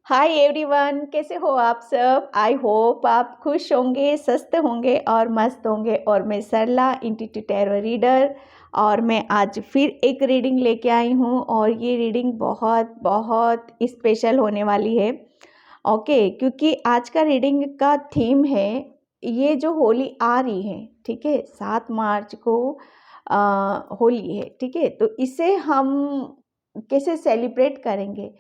Hi everyone, कैसे हो आप सब। आई होप आप खुश होंगे, स्वस्थ होंगे और मस्त होंगे। और मैं सरला इंटू टैरो रीडर, और मैं आज फिर एक रीडिंग लेके आई हूँ और ये रीडिंग बहुत बहुत स्पेशल होने वाली है। ओके, क्योंकि आज का रीडिंग का थीम है, ये जो होली आ रही है, ठीक है, 7 मार्च को होली है, ठीक है। तो इसे हम कैसे सेलिब्रेट करेंगे,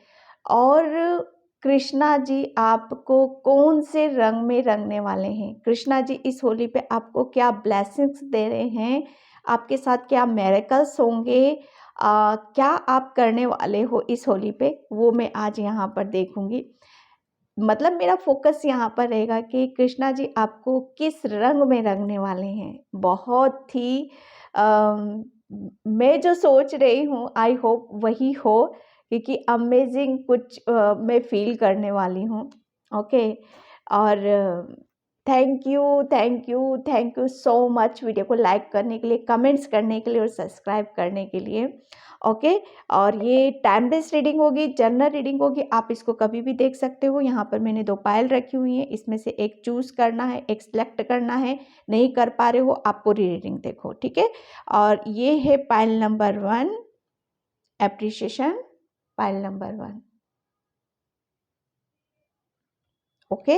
और कृष्णा जी आपको कौन से रंग में रंगने वाले हैं, कृष्णा जी इस होली पे आपको क्या ब्लेसिंग्स दे रहे हैं, आपके साथ क्या मिरेकल्स होंगे, क्या आप करने वाले हो इस होली पे, वो मैं आज यहाँ पर देखूंगी। मतलब मेरा फोकस यहाँ पर रहेगा कि कृष्णा जी आपको किस रंग में रंगने वाले हैं। बहुत ही मैं जो सोच रही हूँ, आई होप वही हो, क्योंकि अमेजिंग कुछ मैं फील करने वाली हूँ। ओके, और thank you thank you thank you so much video को लाइक करने के लिए, कमेंट्स करने के लिए और सब्सक्राइब करने के लिए। ओके, और ये टाइम बेस्ड रीडिंग होगी, जनरल रीडिंग होगी, आप इसको कभी भी देख सकते हो। यहाँ पर मैंने 2 पायल रखी हुई हैं, इसमें से एक चूज करना है, एक सिलेक्ट करना है। नहीं कर पा रहे हो, आपको रीडिंग देखो, ठीक है। और ये है pile number 1, appreciation, pile number 1। Okay,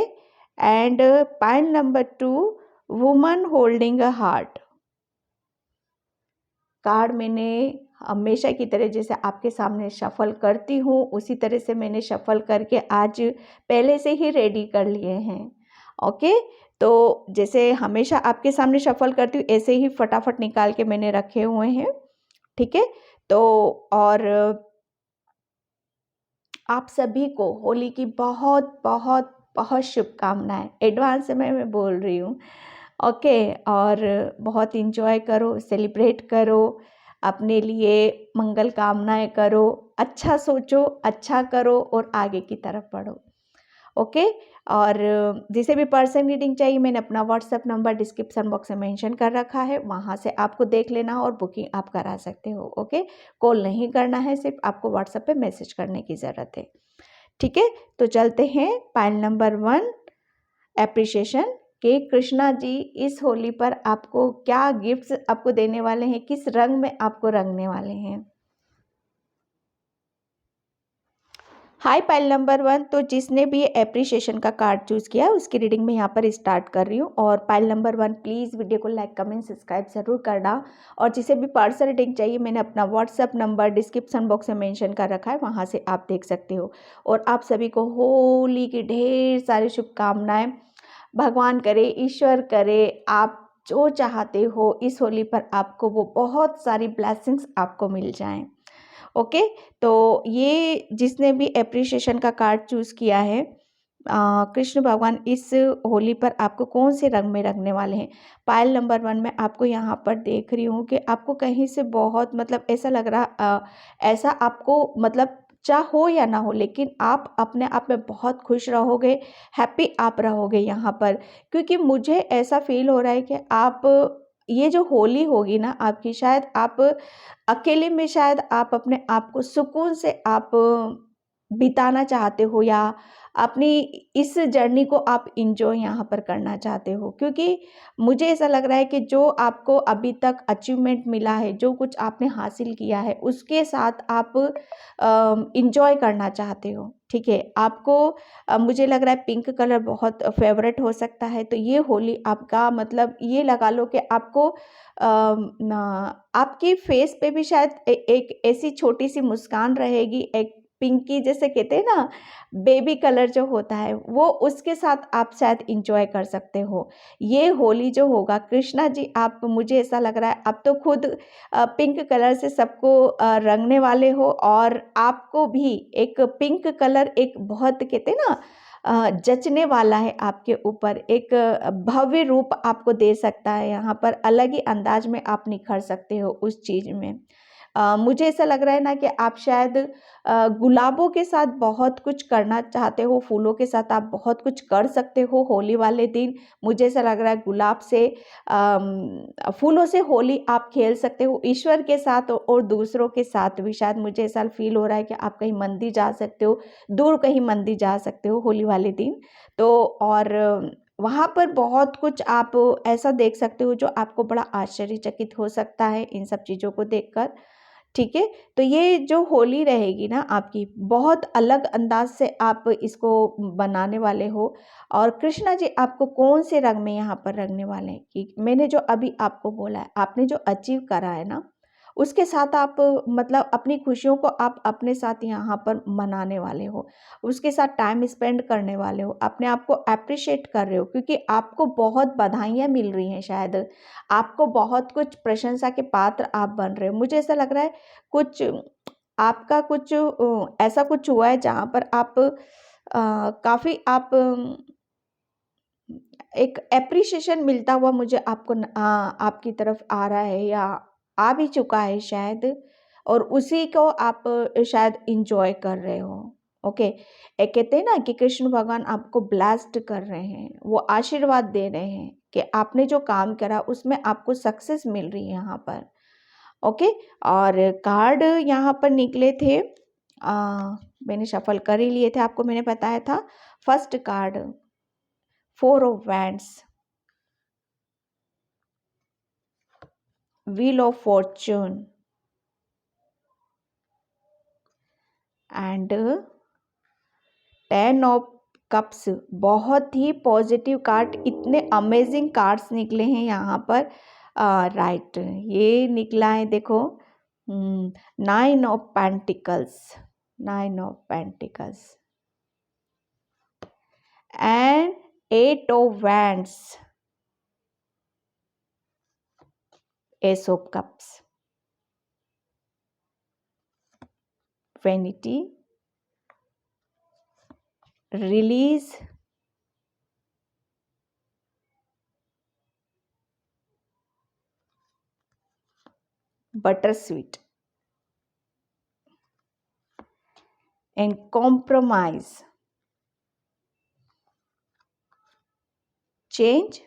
and pile number 2, woman holding a heart. Card मैंने हमेशा की तरह जैसे आपके सामने शफल करती हूँ, उसी तरह से मैंने शफल करके आज पहले से ही रेडी कर लिए हैं। ओके, तो जैसे हमेशा आपके सामने शफल करती हूँ, ऐसे ही फटाफट निकाल के मैंने रखे हुए हैं, ठीक है। तो और आप सभी को होली की बहुत बहुत बहुत शुभकामनाएं एडवांस में मैं बोल रही हूँ। ओके, और बहुत इंजॉय करो, सेलिब्रेट करो, अपने लिए मंगल कामनाएं करो, अच्छा सोचो, अच्छा करो और आगे की तरफ बढ़ो। ओके, और जिसे भी पर्सन रीडिंग चाहिए, मैंने अपना व्हाट्सएप नंबर डिस्क्रिप्शन बॉक्स में मेंशन कर रखा है, वहाँ से आपको देख लेना और बुकिंग आप करा सकते हो। ओके, कॉल नहीं करना है, सिर्फ आपको व्हाट्सएप पे मैसेज करने की ज़रूरत है, ठीक है। तो चलते हैं पायल नंबर 1, एप्रिशिएशन, कि कृष्णा जी इस होली पर आपको क्या गिफ्ट्स आपको देने वाले हैं, किस रंग में आपको रंगने वाले हैं। हाय पाइल नंबर 1, तो जिसने भी एप्रिशिएशन का कार्ड चूज़ किया उसकी रीडिंग में यहाँ पर स्टार्ट कर रही हूँ। और पाइल नंबर 1 प्लीज़ वीडियो को लाइक कमेंट सब्सक्राइब ज़रूर करना। और जिसे भी पर्सनल रीडिंग चाहिए, मैंने अपना व्हाट्सअप नंबर डिस्क्रिप्शन बॉक्स में मेंशन कर रखा है, वहाँ से आप देख सकते हो। और आप सभी को होली की ढेर सारी शुभकामनाएँ। भगवान करे, ईश्वर करे, आप जो चाहते हो इस होली पर आपको वो बहुत सारी ब्लेसिंग्स आपको मिल जाएँ। ओके, तो ये जिसने भी एप्रिशिएशन का कार्ड चूज़ किया है, कृष्ण भगवान इस होली पर आपको कौन से रंग में रंगने वाले हैं। पायल नंबर 1 में आपको यहाँ पर देख रही हूँ कि आपको कहीं से बहुत मतलब ऐसा लग रहा, ऐसा आपको मतलब चाहो या ना हो, लेकिन आप अपने आप में बहुत खुश रहोगे, हैप्पी आप रहोगे यहाँ पर। क्योंकि मुझे ऐसा फील हो रहा है कि आप ये जो होली होगी ना आपकी, शायद आप अकेले में, शायद आप अपने आप को सुकून से आप बिताना चाहते हो, या अपनी इस जर्नी को आप इंजॉय यहाँ पर करना चाहते हो। क्योंकि मुझे ऐसा लग रहा है कि जो आपको अभी तक अचीवमेंट मिला है, जो कुछ आपने हासिल किया है, उसके साथ आप इंजॉय करना चाहते हो, ठीक है। आपको मुझे लग रहा है पिंक कलर बहुत फेवरेट हो सकता है। तो ये होली आपका मतलब ये लगा लो कि आपको आपकी फेस पे भी शायद एक ऐसी छोटी सी मुस्कान रहेगी, एक पिंकी जैसे कहते हैं ना, बेबी कलर जो होता है, वो उसके साथ आप शायद इंजॉय कर सकते हो। ये होली जो होगा कृष्णा जी, आप मुझे ऐसा लग रहा है आप तो खुद पिंक कलर से सबको रंगने वाले हो, और आपको भी एक पिंक कलर एक बहुत कहते हैं ना जचने वाला है आपके ऊपर, एक भव्य रूप आपको दे सकता है। यहाँ पर अलग ही अंदाज में आप निखर सकते हो उस चीज़ में। मुझे ऐसा लग रहा है ना कि आप शायद गुलाबों के साथ बहुत कुछ करना चाहते हो, फूलों के साथ आप बहुत कुछ कर सकते हो होली वाले दिन। मुझे ऐसा लग रहा है गुलाब से फूलों से होली आप खेल सकते हो ईश्वर के साथ और दूसरों के साथ भी। शायद मुझे ऐसा फील हो रहा है कि आप कहीं मंदिर जा सकते हो, दूर कहीं मंदिर जा सकते हो होली वाले दिन। तो और वहाँ पर बहुत कुछ आप ऐसा देख सकते हो जो आपको बड़ा आश्चर्यचकित हो सकता है इन सब चीज़ों को देखकर। ठीक है, तो ये जो होली रहेगी ना आपकी, बहुत अलग अंदाज से आप इसको बनाने वाले हो। और कृष्णा जी आपको कौन से रंग में यहाँ पर रंगने वाले हैं कि मैंने जो अभी आपको बोला है, आपने जो अचीव करा है ना, उसके साथ आप मतलब अपनी खुशियों को आप अपने साथ यहाँ पर मनाने वाले हो, उसके साथ टाइम स्पेंड करने वाले हो, अपने आप को अप्रिशिएट कर रहे हो, क्योंकि आपको बहुत बधाइयाँ मिल रही हैं। शायद आपको बहुत कुछ प्रशंसा के पात्र आप बन रहे हो। मुझे ऐसा लग रहा है कुछ आपका कुछ ऐसा कुछ हुआ है जहाँ पर आप काफ़ी आप एक एप्रिसिएशन मिलता हुआ मुझे आपको आपकी तरफ आ रहा है या आ भी चुका है शायद, और उसी को आप शायद इंजॉय कर रहे हो। ओके, एक कहते हैं ना कि कृष्ण भगवान आपको ब्लेस्ड कर रहे हैं, वो आशीर्वाद दे रहे हैं कि आपने जो काम करा उसमें आपको सक्सेस मिल रही है यहाँ पर। ओके, और कार्ड यहाँ पर निकले थे, मैंने शफल कर ही लिए थे, आपको मैंने बताया था। First card 4 of wands, wheel of Fortune and 10 of cups. बहुत ही पॉजिटिव कार्ड, इतने अमेजिंग कार्ड्स निकले हैं यहाँ पर। राइट, ये निकला है देखो 9 of pentacles, 9 of pentacles and 8 of wands, ace of cups, vanity, release, bittersweet and compromise, change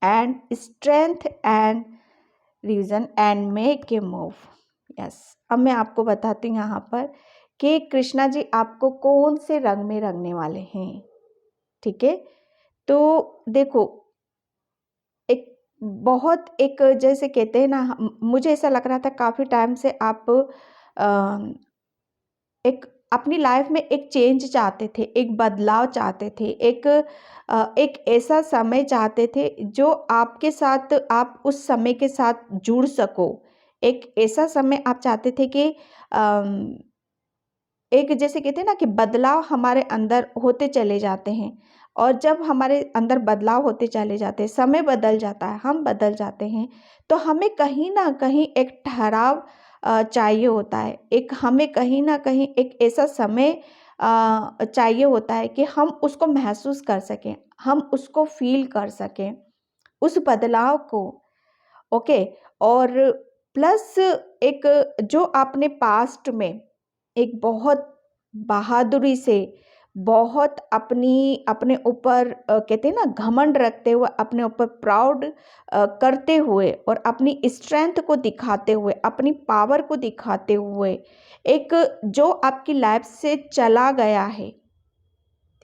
and strength and reason and make a move. Yes, अब मैं आपको बताती हूँ यहाँ पर कि कृष्णा जी आपको कौन से रंग में रंगने वाले हैं। ठीक है, तो देखो एक बहुत एक जैसे कहते हैं ना, मुझे ऐसा लग रहा था काफ़ी टाइम से आप एक अपनी लाइफ में एक चेंज चाहते थे, एक बदलाव चाहते थे, एक ऐसा समय चाहते थे जो आपके साथ आप उस समय के साथ जुड़ सको। एक ऐसा समय आप चाहते थे कि एक जैसे कहते हैं ना कि बदलाव हमारे अंदर होते चले जाते हैं, और जब हमारे अंदर बदलाव होते चले जाते हैं, समय बदल जाता है, हम बदल जाते हैं, तो हमें कहीं ना कहीं एक ठहराव चाहिए होता है। एक हमें कहीं ना कहीं एक ऐसा समय चाहिए होता है कि हम उसको महसूस कर सकें, हम उसको फील कर सकें, उस बदलाव को। ओके, और प्लस एक जो आपने पास्ट में एक बहुत बहादुरी से, बहुत अपनी अपने ऊपर कहते हैं ना घमंड रखते हुए, अपने ऊपर प्राउड करते हुए और अपनी स्ट्रेंथ को दिखाते हुए, अपनी पावर को दिखाते हुए, एक जो आपकी लाइफ से चला गया है,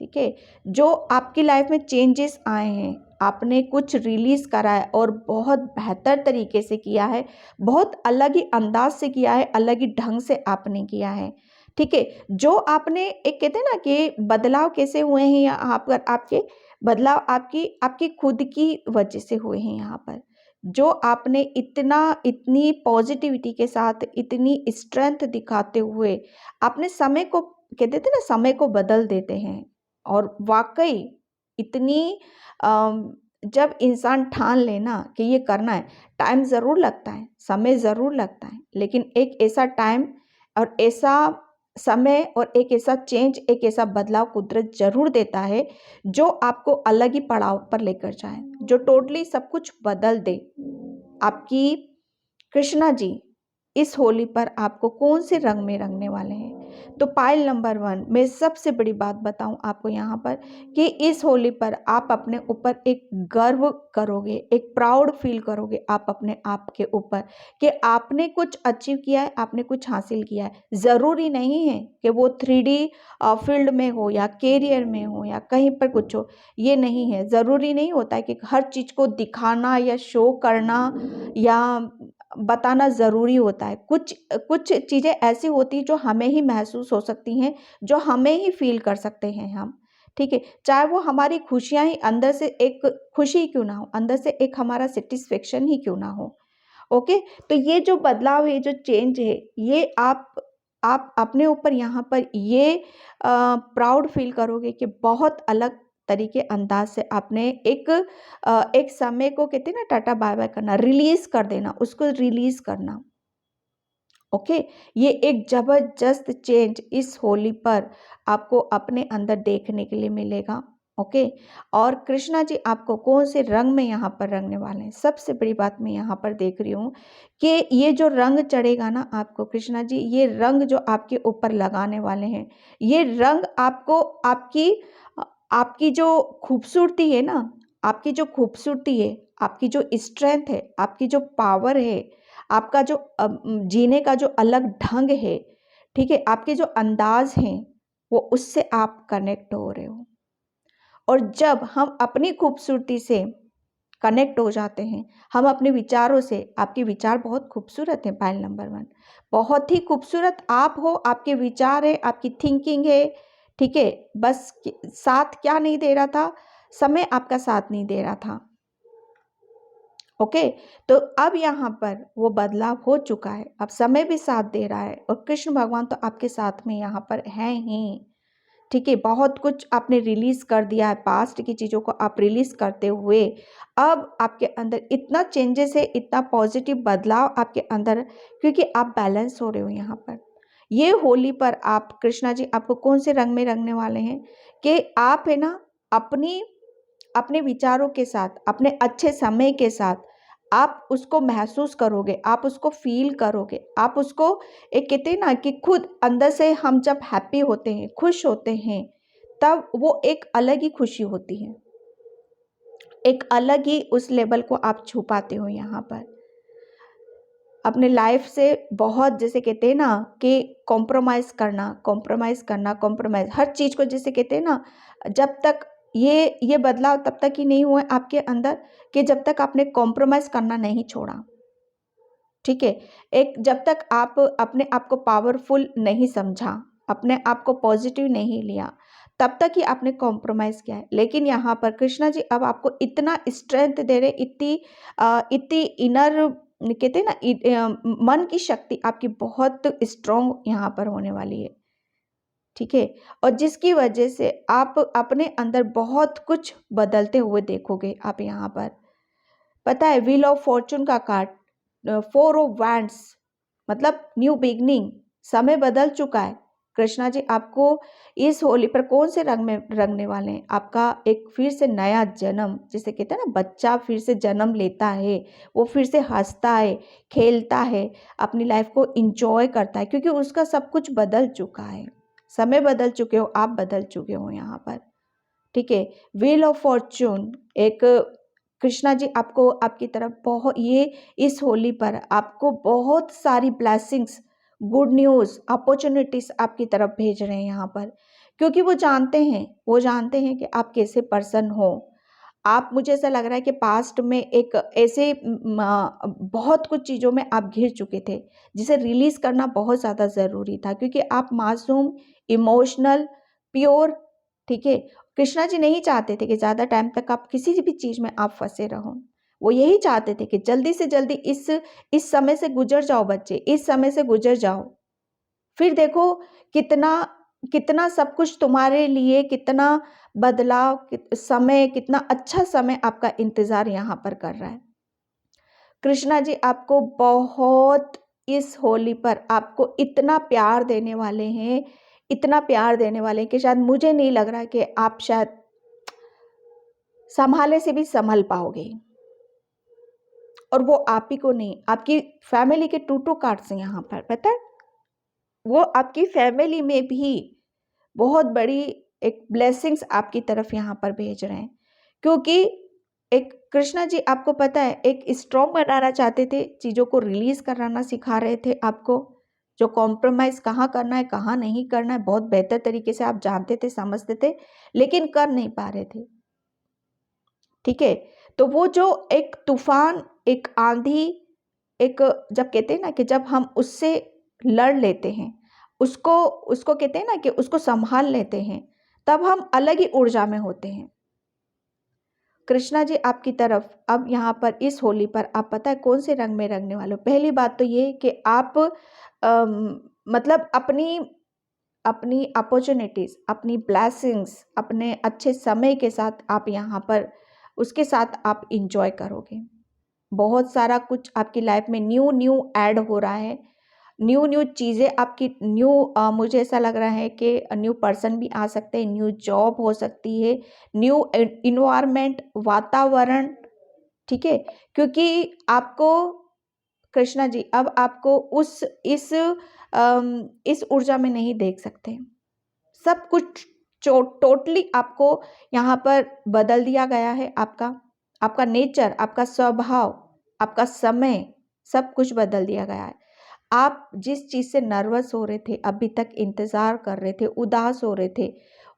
ठीक है, जो आपकी लाइफ में चेंजेस आए हैं, आपने कुछ रिलीज़ करा है और बहुत बेहतर तरीके से किया है, बहुत अलग ही अंदाज से किया है, अलग ही ढंग से आपने किया है। ठीक है, जो आपने एक कहते हैं ना कि बदलाव कैसे हुए हैं यहाँ पर, आपके बदलाव आपकी आपकी खुद की वजह से हुए हैं यहाँ पर। जो आपने इतना इतनी पॉजिटिविटी के साथ, इतनी स्ट्रेंथ दिखाते हुए आपने समय को, कहते थे ना समय को बदल देते हैं। और वाक़ई इतनी जब इंसान ठान ले ना कि ये करना है, टाइम ज़रूर लगता है, समय ज़रूर लगता है, लेकिन एक ऐसा टाइम और ऐसा समय और एक ऐसा चेंज, एक ऐसा बदलाव कुदरत ज़रूर देता है जो आपको अलग ही पड़ाव पर लेकर जाए, जो टोटली सब कुछ बदल दे। आपकी कृष्णा जी इस होली पर आपको कौन से रंग में रंगने वाले हैं? तो पाइल नंबर 1 मैं सबसे बड़ी बात बताऊं आपको यहाँ पर कि इस होली पर आप अपने ऊपर एक गर्व करोगे, एक प्राउड फील करोगे आप अपने आप के ऊपर कि आपने कुछ अचीव किया है, आपने कुछ हासिल किया है। ज़रूरी नहीं है कि वो 3D फील्ड में हो या कैरियर में हो या कहीं पर कुछ हो, ये नहीं है। ज़रूरी नहीं होता है कि हर चीज़ को दिखाना या शो करना या बताना ज़रूरी होता है। कुछ कुछ चीज़ें ऐसी होती हैं जो हमें ही महसूस हो सकती हैं, जो हमें ही फ़ील कर सकते हैं हम, ठीक है? चाहे वो हमारी खुशियाँ ही अंदर से एक खुशी ही क्यों ना हो, अंदर से एक हमारा सैटिस्फैक्शन ही क्यों ना हो, ओके? तो ये जो बदलाव है, जो चेंज है, ये आप अपने ऊपर यहाँ पर ये प्राउड फ़ील करोगे कि बहुत अलग तरीके अंदाज से आपने एक समय को कहते हैं ना टाटा बाय बाय करना, रिलीज़ कर देना, उसको रिलीज़ करना, ओके? ये एक ज़बरदस्त चेंज इस होली पर आपको अपने अंदर देखने के लिए मिलेगा, ओके? और कृष्णा जी आपको कौन से रंग में यहाँ पर रंगने वाले हैं? सबसे बड़ी बात मैं यहाँ पर देख रही हूँ कि ये जो रंग चढ़ेगा ना आपको कृष्णा जी, ये रंग जो आपके ऊपर लगाने वाले हैं, ये रंग आपको आपकी जो खूबसूरती है ना, आपकी जो खूबसूरती है, आपकी जो स्ट्रेंथ है, आपकी जो पावर है, आपका जो जीने का जो अलग ढंग है, ठीक है? आपके जो अंदाज़ हैं, वो उससे आप कनेक्ट हो रहे हो। और जब हम अपनी खूबसूरती से कनेक्ट हो जाते हैं, हम अपने विचारों से, आपके विचार बहुत खूबसूरत हैं पायल नंबर 1, बहुत ही खूबसूरत आप हो, आपके विचार हैं, आपकी थिंकिंग है, ठीक है? बस साथ क्या नहीं दे रहा था, समय आपका साथ नहीं दे रहा था। ओके, तो अब यहाँ पर वो बदलाव हो चुका है, अब समय भी साथ दे रहा है और कृष्ण भगवान तो आपके साथ में यहाँ पर हैं ही, ठीक है? बहुत कुछ आपने रिलीज़ कर दिया है, पास्ट की चीज़ों को आप रिलीज़ करते हुए अब आपके अंदर इतना चेंजेस है, इतना पॉजिटिव बदलाव आपके अंदर, क्योंकि आप बैलेंस हो रहे हो यहाँ पर। ये होली पर आप कृष्णा जी आपको कौन से रंग में रंगने वाले हैं कि आप है ना अपनी अपने विचारों के साथ, अपने अच्छे समय के साथ आप उसको महसूस करोगे, आप उसको फ़ील करोगे, आप उसको एक कहते हैं ना कि खुद अंदर से हम जब हैप्पी होते हैं, खुश होते हैं, तब वो एक अलग ही खुशी होती है। एक अलग ही उस लेवल को आप छू पाते हो यहाँ पर। अपने लाइफ से बहुत जैसे कहते हैं ना कि कॉम्प्रोमाइज़ हर चीज़ को जैसे कहते हैं ना, जब तक ये बदलाव तब तक ही नहीं हुए आपके अंदर कि जब तक आपने कॉम्प्रोमाइज़ करना नहीं छोड़ा, ठीक है? एक जब तक आप अपने आप को पावरफुल नहीं समझा, अपने आप को पॉजिटिव नहीं लिया, तब तक ही आपने कॉम्प्रोमाइज़ किया है। लेकिन यहाँ पर कृष्णा जी अब आपको इतना स्ट्रेंथ दे रहे, इतनी इनर कहते हैं ना मन की शक्ति आपकी बहुत स्ट्रॉन्ग यहाँ पर होने वाली है, ठीक है? और जिसकी वजह से आप अपने अंदर बहुत कुछ बदलते हुए देखोगे आप यहाँ पर। पता है व्हील ऑफ फॉर्चून का कार्ड 4 ऑफ वैंड्स मतलब न्यू बिगनिंग, समय बदल चुका है। कृष्णा जी आपको इस होली पर कौन से रंग में रंगने वाले हैं? आपका एक फिर से नया जन्म, जिसे कहते हैं ना बच्चा फिर से जन्म लेता है, वो फिर से हँसता है, खेलता है, अपनी लाइफ को एन्जॉय करता है क्योंकि उसका सब कुछ बदल चुका है। समय बदल चुके हो, आप बदल चुके हो यहाँ पर, ठीक है? व्हील ऑफ फॉर्चून एक कृष्णा जी आपको आपकी तरफ बहुत ये इस होली पर आपको बहुत सारी ब्लेसिंग्स, गुड न्यूज़, अपॉर्चुनिटीज़ आपकी तरफ भेज रहे हैं यहाँ पर, क्योंकि वो जानते हैं कि आप कैसे पर्सन हो। आप मुझे ऐसा लग रहा है कि पास्ट में एक ऐसे बहुत कुछ चीज़ों में आप घिर चुके थे, जिसे रिलीज़ करना बहुत ज़्यादा ज़रूरी था क्योंकि आप मासूम, इमोशनल, प्योर, ठीक है? कृष्णा जी नहीं चाहते थे कि ज़्यादा टाइम तक आप किसी भी चीज़ में आप फँसे रहो। वो यही चाहते थे कि जल्दी से जल्दी इस समय से गुज़र जाओ बच्चे, इस समय से गुज़र जाओ। फिर देखो कितना कितना सब कुछ तुम्हारे लिए कितना बदलाव, समय कितना अच्छा समय आपका इंतज़ार यहाँ पर कर रहा है। कृष्णा जी आपको बहुत इस होली पर आपको इतना प्यार देने वाले हैं, इतना प्यार देने वाले हैं कि शायद मुझे नहीं लग रहा कि आप शायद संभाले से भी संभल पाओगे। और वो आप ही को नहीं, आपकी फैमिली के 2 कार्ड्स हैं यहाँ पर, पता है? वो आपकी फैमिली में भी बहुत बड़ी एक ब्लेसिंग्स आपकी तरफ यहाँ पर भेज रहे हैं, क्योंकि एक कृष्णा जी आपको पता है एक स्ट्रॉन्ग बनाना चाहते थे, चीज़ों को रिलीज कराना सिखा रहे थे आपको, जो कॉम्प्रोमाइज़ कहाँ करना है कहाँ नहीं करना है बहुत बेहतर तरीके से आप जानते थे, समझते थे, लेकिन कर नहीं पा रहे थे। ठीक है, तो वो जो एक तूफान, एक आंधी, एक जब कहते हैं ना कि जब हम उससे लड़ लेते हैं, उसको उसको कहते हैं ना कि उसको संभाल लेते हैं, तब हम अलग ही ऊर्जा में होते हैं। कृष्णा जी आपकी तरफ अब यहाँ पर इस होली पर आप पता है कौन से रंग में रंगने वाले हो। पहली बात तो ये कि आप मतलब अपनी अपनी अपॉर्चुनिटीज़, अपनी ब्लेसिंग्स, अपने अच्छे समय के साथ आप यहाँ पर उसके साथ आप इंजॉय करोगे। बहुत सारा कुछ आपकी लाइफ में न्यू न्यू ऐड हो रहा है, न्यू न्यू चीज़ें आपकी न्यू मुझे ऐसा लग रहा है कि न्यू पर्सन भी आ सकते हैं, न्यू जॉब हो सकती है, न्यू इन्वायरमेंट, वातावरण। ठीक है, क्योंकि आपको कृष्णा जी अब आपको इस ऊर्जा में नहीं देख सकते। सब कुछ टोटली आपको यहाँ पर बदल दिया गया है। आपका आपका नेचर, आपका स्वभाव, आपका समय, सब कुछ बदल दिया गया है। आप जिस चीज़ से नर्वस हो रहे थे, अभी तक इंतज़ार कर रहे थे, उदास हो रहे थे,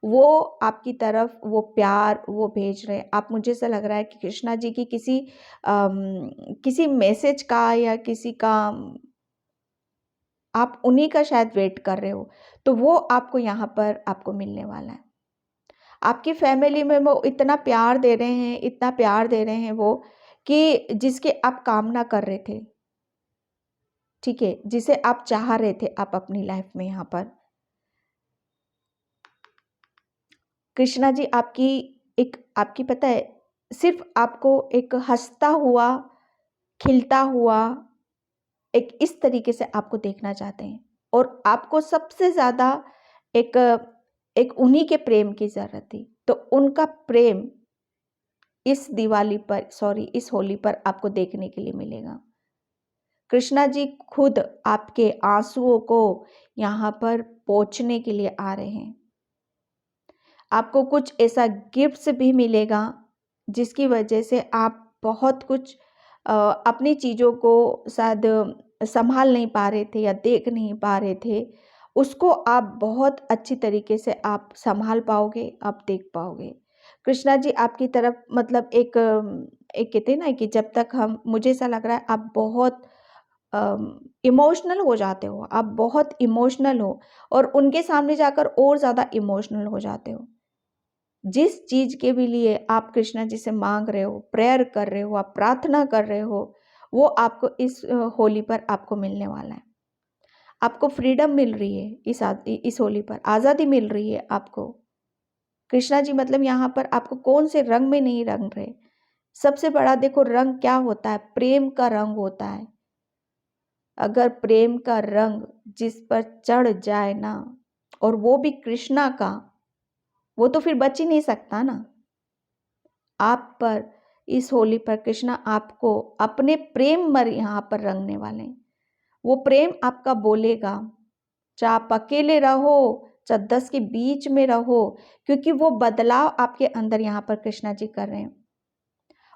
वो आपकी तरफ वो प्यार वो भेज रहे हैं। आप मुझे ऐसा लग रहा है कि कृष्णा जी की किसी मैसेज का या किसी का आप उन्हीं का शायद वेट कर रहे हो, तो वो आपको यहाँ पर आपको मिलने वाला है। आपकी फैमिली में वो इतना प्यार दे रहे हैं, इतना प्यार दे रहे हैं वो, कि जिसकी आप कामना कर रहे थे, ठीक है, जिसे आप चाह रहे थे आप अपनी लाइफ में यहाँ पर। कृष्णा जी आपकी पता है सिर्फ आपको एक हंसता हुआ, खिलता हुआ, एक इस तरीके से आपको देखना चाहते हैं, और आपको सबसे ज़्यादा एक एक उन्हीं के प्रेम की ज़रूरत थी, तो उनका प्रेम इस दिवाली पर, सॉरी, इस होली पर आपको देखने के लिए मिलेगा। कृष्णा जी खुद आपके आंसुओं को यहाँ पर पोंछने के लिए आ रहे हैं। आपको कुछ ऐसा गिफ्ट्स भी मिलेगा जिसकी वजह से आप बहुत कुछ अपनी चीज़ों को शायद संभाल नहीं पा रहे थे या देख नहीं पा रहे थे, उसको आप बहुत अच्छी तरीके से आप संभाल पाओगे, आप देख पाओगे। कृष्णा जी आपकी तरफ मतलब एक कहते हैं ना कि जब तक हम, मुझे ऐसा लग रहा है आप बहुत इमोशनल हो जाते हो, आप बहुत इमोशनल हो, और उनके सामने जाकर और ज़्यादा इमोशनल हो जाते हो। जिस चीज़ के भी लिए आप कृष्णा जी से मांग रहे हो, प्रेयर कर रहे हो, आप प्रार्थना कर रहे हो, वो आपको इस होली पर आपको मिलने वाला है। आपको फ्रीडम मिल रही है इस होली पर, आज़ादी मिल रही है आपको। कृष्णा जी मतलब यहाँ पर आपको कौन से रंग में नहीं रंग रहे। सबसे बड़ा देखो रंग क्या होता है, प्रेम का रंग होता है। अगर प्रेम का रंग जिस पर चढ़ जाए ना, और वो भी कृष्णा का, वो तो फिर बच ही नहीं सकता ना। आप पर इस होली पर कृष्णा आपको अपने प्रेम मर यहाँ पर रंगने वाले हैं। वो प्रेम आपका बोलेगा, चाहे आप अकेले रहो, चाहे 10 के बीच में रहो, क्योंकि वो बदलाव आपके अंदर यहाँ पर कृष्णा जी कर रहे हैं।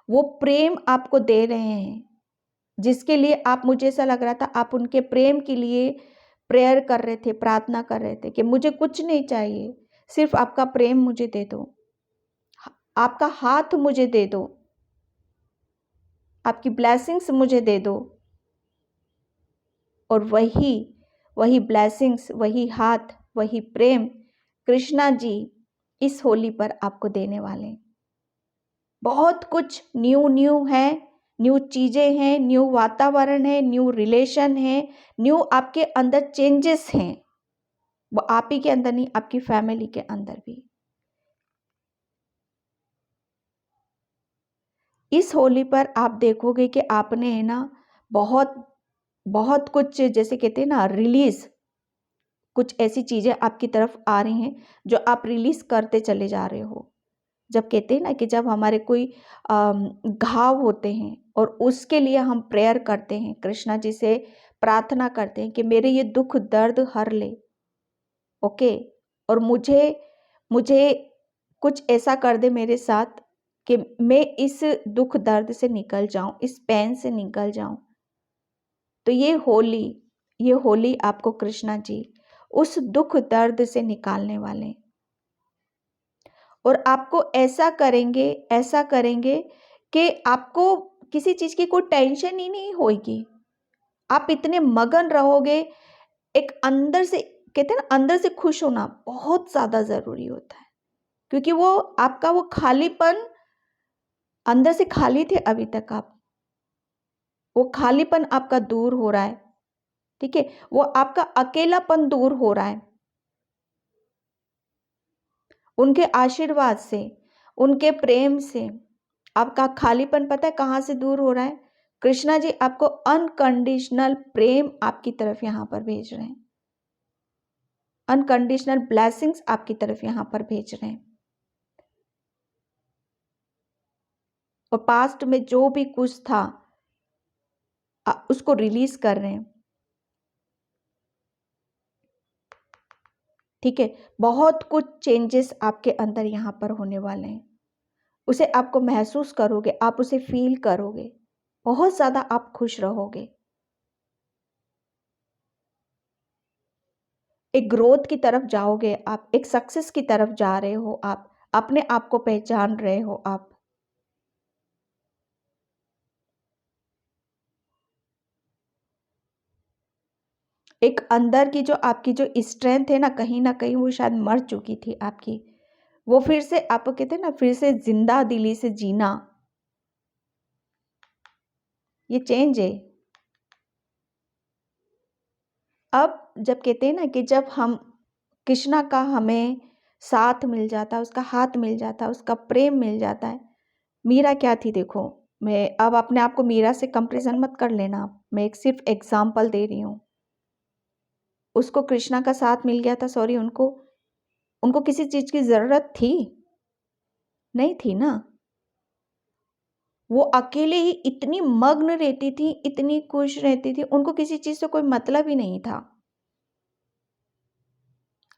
वो प्रेम आपको दे रहे हैं, जिसके लिए आप, मुझे ऐसा लग रहा था आप उनके प्रेम के लिए प्रेयर कर रहे थे, प्रार्थना कर रहे थे कि मुझे कुछ नहीं चाहिए, सिर्फ आपका प्रेम मुझे दे दो, आपका हाथ मुझे दे दो, आपकी ब्लेसिंग्स मुझे दे दो। और वही वही ब्लेसिंग्स, वही हाथ, वही प्रेम कृष्णा जी इस होली पर आपको देने वाले हैं। बहुत कुछ न्यू न्यू है, न्यू चीज़ें हैं, न्यू वातावरण है, न्यू रिलेशन है, न्यू आपके अंदर चेंजेस हैं। वो आप ही के अंदर नहीं, आपकी फैमिली के अंदर भी। इस होली पर आप देखोगे कि आपने है ना बहुत बहुत कुछ जैसे कहते हैं ना रिलीज, कुछ ऐसी चीजें आपकी तरफ आ रही हैं जो आप रिलीज करते चले जा रहे हो। जब कहते हैं ना कि जब हमारे कोई घाव होते हैं और उसके लिए हम प्रेयर करते हैं, कृष्णा जी से प्रार्थना करते हैं कि मेरे ये दुख दर्द हर ले, ओके, और मुझे मुझे कुछ ऐसा कर दे मेरे साथ कि मैं इस दुख दर्द से निकल जाऊं, इस पेन से निकल जाऊं। तो ये होली आपको कृष्णा जी उस दुख दर्द से निकालने वाले हैं। और आपको ऐसा करेंगे कि आपको किसी चीज की कोई टेंशन ही नहीं होगी। आप इतने मगन रहोगे। एक अंदर से कहते हैं ना, अंदर से खुश होना बहुत ज्यादा जरूरी होता है, क्योंकि वो आपका वो खालीपन, अंदर से खाली थे अभी तक आप, वो खालीपन आपका दूर हो रहा है। ठीक है, वो आपका अकेलापन दूर हो रहा है उनके आशीर्वाद से, उनके प्रेम से। आपका खालीपन पता है कहाँ से दूर हो रहा है? कृष्णा जी आपको अनकंडीशनल प्रेम आपकी तरफ यहां पर भेज रहे हैं, अनकंडीशनल ब्लेसिंग्स आपकी तरफ यहां पर भेज रहे हैं। और पास्ट में जो भी कुछ था उसको रिलीज कर रहे हैं। ठीक है, बहुत कुछ चेंजेस आपके अंदर यहां पर होने वाले हैं। उसे आपको महसूस करोगे, आप उसे फील करोगे, बहुत ज्यादा आप खुश रहोगे। एक ग्रोथ की तरफ जाओगे आप, एक सक्सेस की तरफ जा रहे हो आप, अपने आप को पहचान रहे हो आप। एक अंदर की जो आपकी जो स्ट्रेंथ है ना कहीं वो शायद मर चुकी थी आपकी, वो फिर से आप कहते हैं ना, फिर से जिंदा दिली से जीना, ये चेंज है। अब जब कहते हैं ना कि जब हम कृष्णा का हमें साथ मिल जाता है, उसका हाथ मिल जाता है, उसका प्रेम मिल जाता है। मीरा क्या थी देखो, मैं अब अपने आप को मीरा से कंपैरिजन मत कर लेना, मैं एक सिर्फ एग्जाम्पल दे रही हूँ। उसको कृष्णा का साथ मिल गया था, सॉरी, उनको उनको किसी चीज की जरूरत थी नहीं थी ना। वो अकेले ही इतनी मग्न रहती थी, इतनी खुश रहती थी, उनको किसी चीज से कोई मतलब ही नहीं था।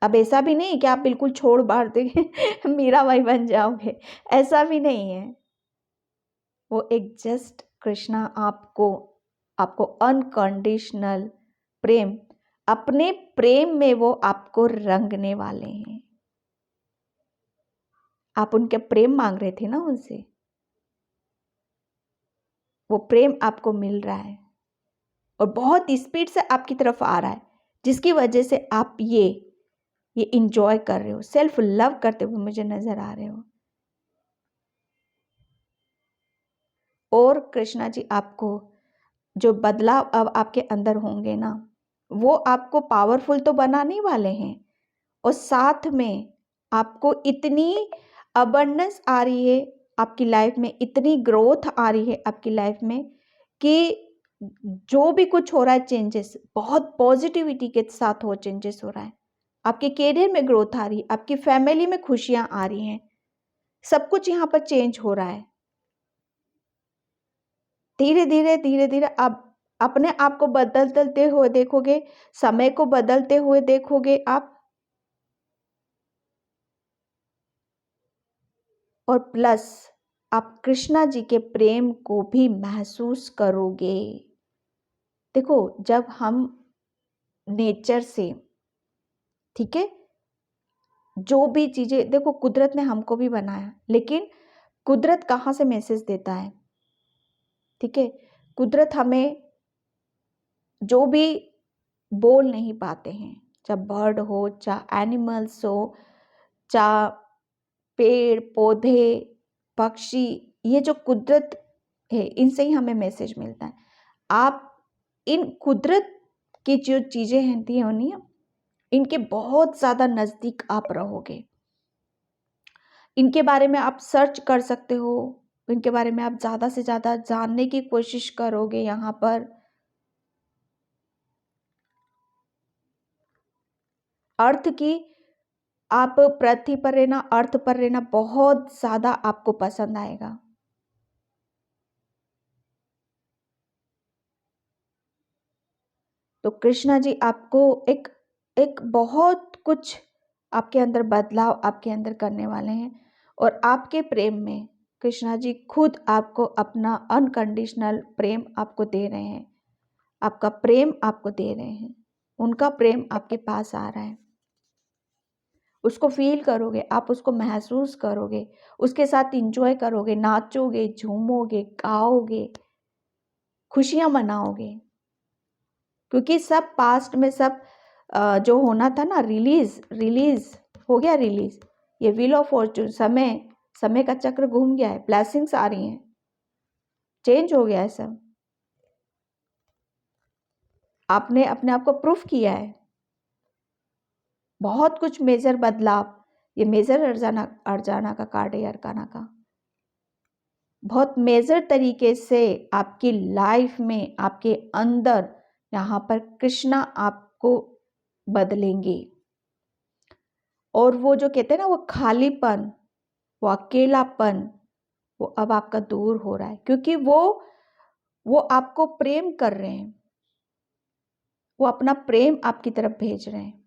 अब ऐसा भी नहीं कि आप बिल्कुल छोड़ बाढ़ दे मीराबाई बन जाओगे, ऐसा भी नहीं है। वो एक जस्ट कृष्णा आपको आपको अनकंडीशनल प्रेम, अपने प्रेम में वो आपको रंगने वाले हैं। आप उनके प्रेम मांग रहे थे ना उनसे, वो प्रेम आपको मिल रहा है और बहुत स्पीड से आपकी तरफ आ रहा है, जिसकी वजह से आप ये इंजॉय कर रहे हो, सेल्फ लव करते हुए मुझे नजर आ रहे हो। और कृष्णा जी आपको जो बदलाव अब आपके अंदर होंगे ना, वो आपको पावरफुल तो बनाने वाले हैं, और साथ में आपको इतनी अबंडेंस आ रही है आपकी लाइफ में, इतनी ग्रोथ आ रही है आपकी लाइफ में कि जो भी कुछ हो रहा है चेंजेस बहुत पॉजिटिविटी के साथ हो चेंजेस हो रहा है। आपके करियर में ग्रोथ आ रही है, आपकी फैमिली में खुशियां आ रही हैं, सब कुछ यहाँ पर चेंज हो रहा है। धीरे धीरे आप अपने आप को बदलते हुए देखोगे, समय को बदलते हुए देखोगे आप, और प्लस आप कृष्णा जी के प्रेम को भी महसूस करोगे। देखो, जब हम नेचर से, ठीक है, जो भी चीजें देखो, कुदरत ने हमको भी बनाया, लेकिन कुदरत कहाँ से मैसेज देता है? ठीक है, कुदरत हमें जो भी बोल नहीं पाते हैं, चाहे बर्ड हो, चाहे एनिमल्स हो, चाहे पेड़ पौधे पक्षी, ये जो कुदरत है इनसे ही हमें मैसेज मिलता है। आप इन कुदरत की जो चीजें हैं नहीं, इनके बहुत ज्यादा नजदीक आप रहोगे। इनके बारे में आप सर्च कर सकते हो, इनके बारे में आप ज्यादा से ज्यादा जानने की कोशिश करोगे यहाँ पर। अर्थ की, आप पृथ्वी पर रहना, अर्थ पर रहना बहुत ज़्यादा आपको पसंद आएगा। तो कृष्णा जी आपको एक एक बहुत कुछ आपके अंदर बदलाव आपके अंदर करने वाले हैं, और आपके प्रेम में कृष्णा जी खुद आपको अपना अनकंडीशनल प्रेम आपको दे रहे हैं, आपका प्रेम आपको दे रहे हैं, उनका प्रेम आपके पास आ रहा है। उसको फील करोगे, आप उसको महसूस करोगे, उसके साथ इंजॉय करोगे, नाचोगे, झूमोगे, गाओगे, खुशियां मनाओगे, क्योंकि सब पास्ट में सब जो होना था ना, रिलीज हो गया, रिलीज। ये व्हील ऑफ फॉर्चून, समय समय का चक्र घूम गया है, ब्लेसिंग्स आ रही हैं, चेंज हो गया है सब। आपने अपने आप को प्रूफ किया है, बहुत कुछ मेजर बदलाव। ये मेजर अर्जाना अर्जाना का कार्ड है, अरकाना का। बहुत मेजर तरीके से आपकी लाइफ में, आपके अंदर यहाँ पर कृष्णा आपको बदलेंगे। और वो जो कहते हैं ना, वो खालीपन, वो अकेलापन, वो अब आपका दूर हो रहा है, क्योंकि वो आपको प्रेम कर रहे हैं, वो अपना प्रेम आपकी तरफ भेज रहे हैं।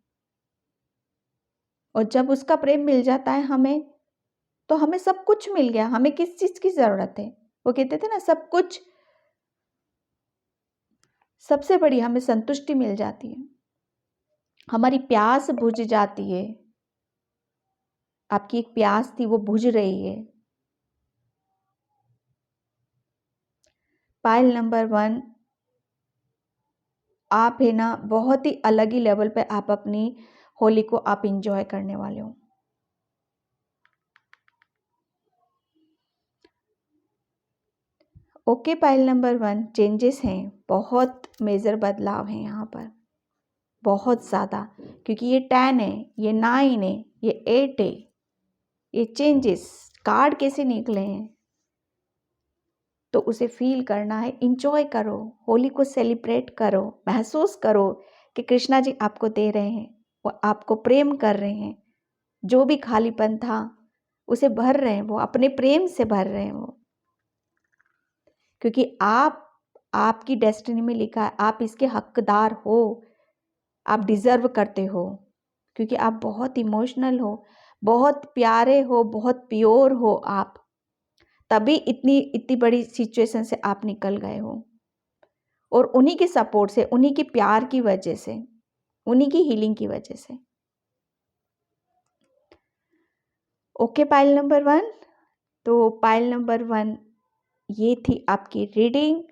और जब उसका प्रेम मिल जाता है हमें, तो हमें सब कुछ मिल गया, हमें किस चीज की जरूरत है। वो कहते थे ना, सब कुछ, सबसे बड़ी हमें संतुष्टि मिल जाती है, हमारी प्यास बुझ जाती है। आपकी एक प्यास थी, वो बुझ रही है। पायल नंबर 1, आप है ना बहुत ही अलग ही लेवल पे आप अपनी होली को आप इंजॉय करने वाले हो। ओके, पाइल नंबर 1, चेंजेस हैं, बहुत मेजर बदलाव हैं यहाँ पर, बहुत ज़्यादा, क्योंकि ये 10 है, ये 9 है, ये 8 है, ये चेंजेस कार्ड कैसे निकले हैं, तो उसे फील करना है, इंजॉय करो, होली को सेलिब्रेट करो, महसूस करो कि कृष्णा जी आपको दे रहे हैं, वो आपको प्रेम कर रहे हैं, जो भी खालीपन था उसे भर रहे हैं, वो अपने प्रेम से भर रहे हैं वो, क्योंकि आपकी डेस्टिनी में लिखा है, आप इसके हकदार हो, आप डिजर्व करते हो, क्योंकि आप बहुत इमोशनल हो, बहुत प्यारे हो, बहुत प्योर हो आप, तभी इतनी इतनी बड़ी सिचुएशन से आप निकल गए हो। और उन्हीं के सपोर्ट से, उन्हीं के प्यार की वजह से, उन्हीं की हीलिंग की वजह से। ओके, पाइल नंबर 1, तो पाइल नंबर 1, ये थी आपकी रीडिंग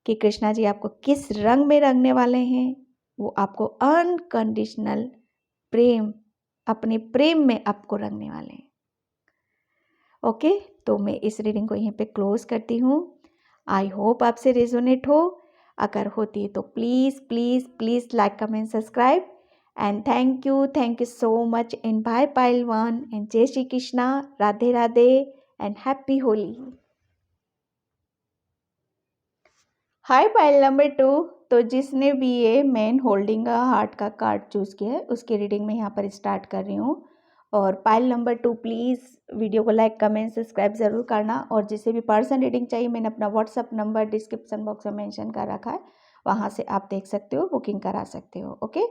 कि कृष्णा जी आपको किस रंग में रंगने वाले हैं। वो आपको अनकंडीशनल प्रेम, अपने प्रेम में आपको रंगने वाले हैं। ओके, तो मैं इस रीडिंग को यहीं पे क्लोज करती हूँ। आई होप आपसे रेजोनेट हो, अगर होती है तो please please please like comment subscribe, and thank you so much, and bye pile 1, and जय Shri Krishna, Radhe Radhe, and happy Holi. Hi pile number 2, तो जिसने भी ये मैन होल्डिंग अ हार्ट का कार्ड चूज़ किया है, उसकी रीडिंग में यहाँ पर स्टार्ट कर रही हूँ। और पाइल नंबर 2, प्लीज़ वीडियो को लाइक कमेंट सब्सक्राइब ज़रूर करना, और जिसे भी पर्सन रीडिंग चाहिए, मैंने अपना व्हाट्सअप नंबर डिस्क्रिप्शन बॉक्स में मेंशन कर रखा है, वहाँ से आप देख सकते हो, बुकिंग करा सकते हो। ओके,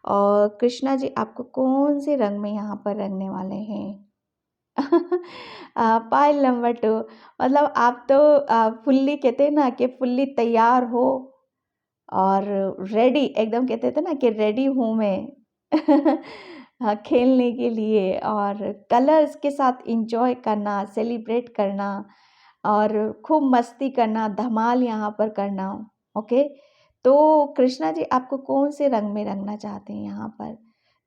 और कृष्णा जी आपको कौन से रंग में यहाँ पर रंगने वाले हैं? पाइल नंबर 2, मतलब आप तो फुल्ली, कहते हैं ना कि फुल्ली तैयार हो, और रेडी, एकदम कहते थे ना कि रेडी हूँ मैं हाँ, खेलने के लिए, और कलर्स के साथ इंजॉय करना, सेलिब्रेट करना, और खूब मस्ती करना, धमाल यहाँ पर करना। ओके, तो कृष्णा जी आपको कौन से रंग में रंगना चाहते हैं यहाँ पर?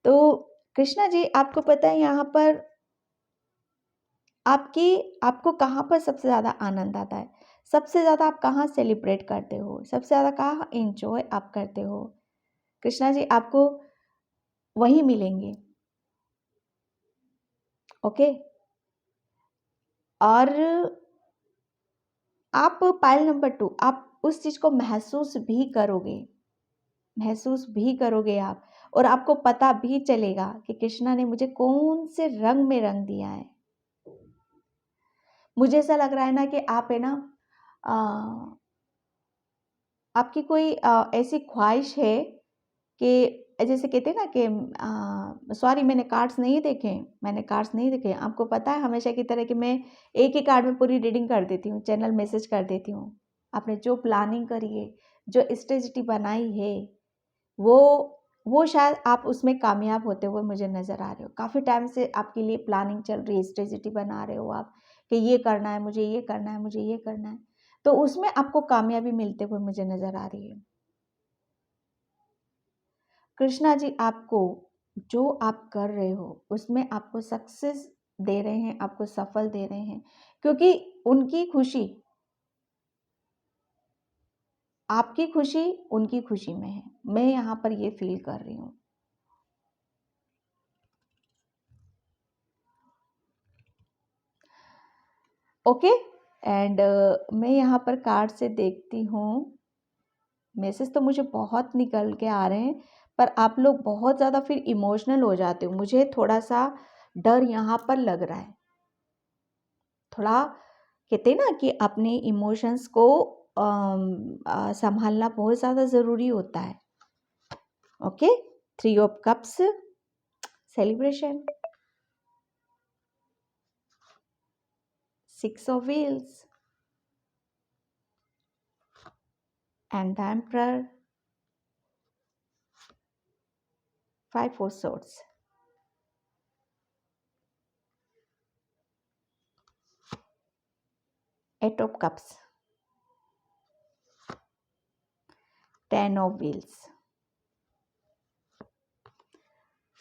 तो कृष्णा जी आपको पता है यहाँ पर आपको कहाँ पर सबसे ज़्यादा आनंद आता है, सबसे ज़्यादा आप कहाँ सेलिब्रेट करते हो, सबसे ज़्यादा कहाँ एंजॉय आप करते हो? कृष्णा जी आपको वही मिलेंगे। ओके, और आप पाइल नंबर 2, आप उस चीज़ को महसूस भी करोगे, महसूस भी करोगे आप, और आपको पता भी चलेगा कि कृष्णा ने मुझे कौन से रंग में रंग दिया है। मुझे ऐसा लग रहा है ना कि आप है ना आपकी कोई ऐसी ख्वाहिश है कि जैसे कहते हैं ना कि सॉरी मैंने कार्ड्स नहीं देखे, आपको पता है हमेशा की तरह कि मैं एक ही कार्ड में पूरी रीडिंग कर देती हूँ, चैनल मैसेज कर देती हूँ। आपने जो प्लानिंग करी है, जो स्ट्रेटजी बनाई है, वो शायद आप उसमें कामयाब होते हुए मुझे नज़र आ रहे हो। काफ़ी टाइम से आपके लिए प्लानिंग चल रही है, स्ट्रेटजी बना रहे हो आप कि ये करना है, मुझे ये करना है, मुझे ये करना है, तो उसमें आपको कामयाबी मिलते हुए मुझे नज़र आ रही है। कृष्णा जी आपको जो आप कर रहे हो उसमें आपको सक्सेस दे रहे हैं, आपको सफल दे रहे हैं, क्योंकि उनकी खुशी, आपकी खुशी उनकी खुशी में है। मैं यहाँ पर ये फील कर रही हूँ। ओके एंड मैं यहाँ पर कार्ड से देखती हूँ, मैसेज तो मुझे बहुत निकल के आ रहे हैं, पर आप लोग बहुत ज़्यादा फिर इमोशनल हो जाते हो। मुझे थोड़ा सा डर यहाँ पर लग रहा है। थोड़ा कहते हैं ना कि अपने इमोशंस को संभालना बहुत ज़्यादा ज़रूरी होता है। Okay, 3 of cups, celebration, 6 of wheels and the emperor, 5 of swords, 8 of cups, 10 of wheels,